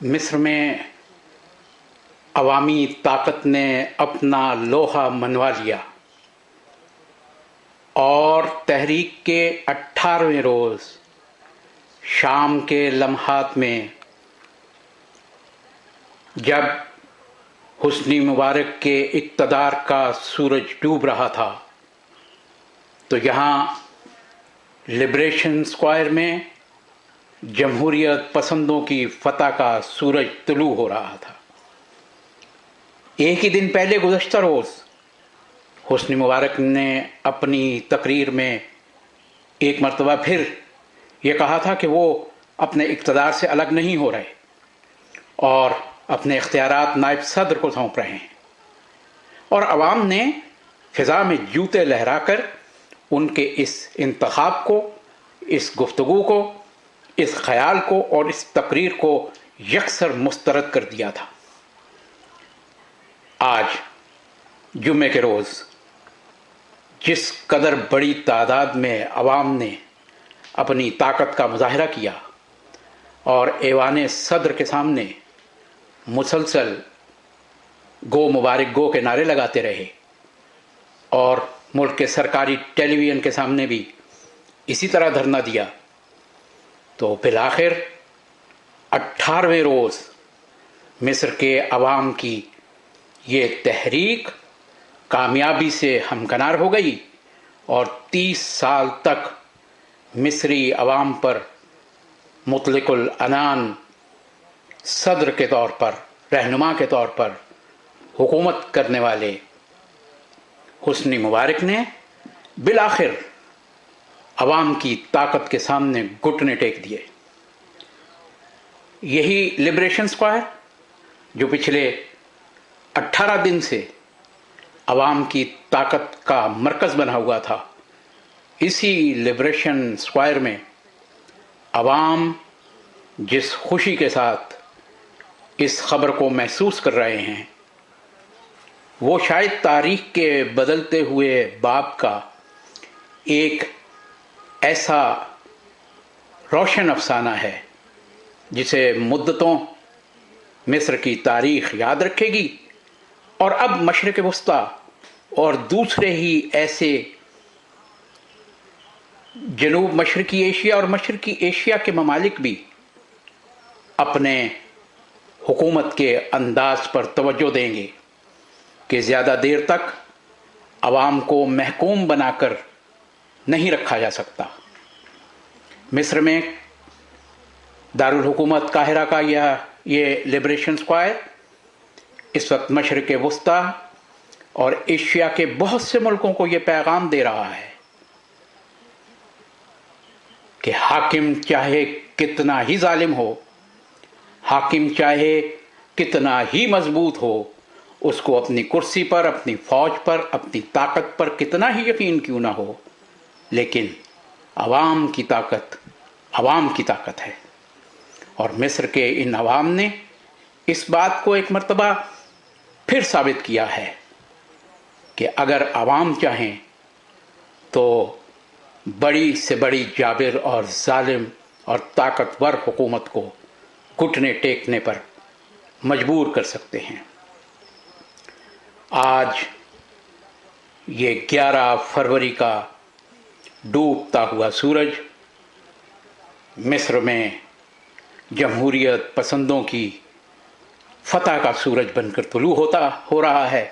مصر میں عوامی طاقت نے اپنا لوہا منوا لیا اور تحریک کے 18ویں روز شام کے لمحات میں جب حسنی مبارک کے اقتدار کا سورج ڈوب رہا تھا تو یہاں لبریشن اسکوائر میں جمہوریت پسندوں کی فتح کا سورج طلوع ہو رہا تھا۔ ایک ہی دن پہلے گزشتہ روز حسنی مبارک نے اپنی تقریر میں ایک مرتبہ پھر یہ کہا تھا کہ وہ اپنے اقتدار سے الگ نہیں ہو رہے اور اپنے اختیارات نائب صدر کو سونپ رہے ہیں، اور عوام نے فضا میں جوتے لہرا کر ان کے اس انتخاب کو، اس گفتگو کو، اس خیال کو اور اس تقریر کو یکسر مسترد کر دیا تھا۔ آج جمعے کے روز جس قدر بڑی تعداد میں عوام نے اپنی طاقت کا مظاہرہ کیا اور ایوان صدر کے سامنے مسلسل گو مبارک گو کے نعرے لگاتے رہے اور ملک کے سرکاری ٹیلی ویژن کے سامنے بھی اسی طرح دھرنا دیا، تو بالآخر 18ویں روز مصر کے عوام کی یہ تحریک کامیابی سے ہمکنار ہو گئی اور 30 سال تک مصری عوام پر مطلق العنان صدر کے طور پر، رہنما کے طور پر حکومت کرنے والے حسنی مبارک نے بالآخر عوام کی طاقت کے سامنے گھٹنے ٹیک دیے۔ یہی لبریشن اسکوائر جو پچھلے 18 دن سے عوام کی طاقت کا مرکز بنا ہوا تھا، اسی لبریشن اسکوائر میں عوام جس خوشی کے ساتھ اس خبر کو محسوس کر رہے ہیں وہ شاید تاریخ کے بدلتے ہوئے باب کا ایک ایسا روشن افسانہ ہے جسے مدتوں مصر کی تاریخ یاد رکھے گی، اور اب مشرق وسطیٰ اور دوسرے ہی ایسے جنوب مشرقی ایشیا اور مشرقی ایشیا کے ممالک بھی اپنے حکومت کے انداز پر توجہ دیں گے کہ زیادہ دیر تک عوام کو محکوم بنا کر نہیں رکھا جا سکتا۔ مصر میں دارالحکومت قاہرہ کا یہ لبریشن اسکوائر اس وقت مشرق وسطیٰ اور ایشیا کے بہت سے ملکوں کو یہ پیغام دے رہا ہے کہ حاکم چاہے کتنا ہی ظالم ہو، حاکم چاہے کتنا ہی مضبوط ہو، اس کو اپنی کرسی پر، اپنی فوج پر، اپنی طاقت پر کتنا ہی یقین کیوں نہ ہو، لیکن عوام کی طاقت ہے۔ اور مصر کے ان عوام نے اس بات کو ایک مرتبہ پھر ثابت کیا ہے کہ اگر عوام چاہیں تو بڑی سے بڑی جابر اور ظالم اور طاقتور حکومت کو گھٹنے ٹیکنے پر مجبور کر سکتے ہیں۔ آج یہ 11 فروری کا ڈوبتا ہوا سورج مصر میں جمہوریت پسندوں کی فتح کا سورج بن کر طلوع ہو رہا ہے،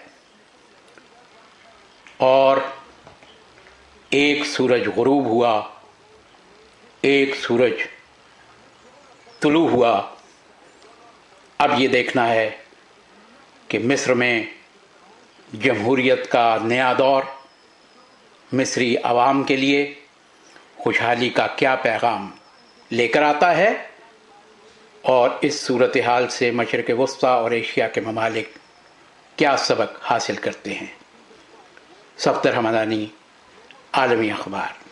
اور ایک سورج غروب ہوا، ایک سورج طلوع ہوا۔ اب یہ دیکھنا ہے کہ مصر میں جمہوریت کا نیا دور مصری عوام کے لیے خوشحالی کا کیا پیغام لے کر آتا ہے، اور اس صورتحال سے مشرق وسطیٰ اور ایشیا کے ممالک کیا سبق حاصل کرتے ہیں۔ صفدر حمدانی، عالمی اخبار۔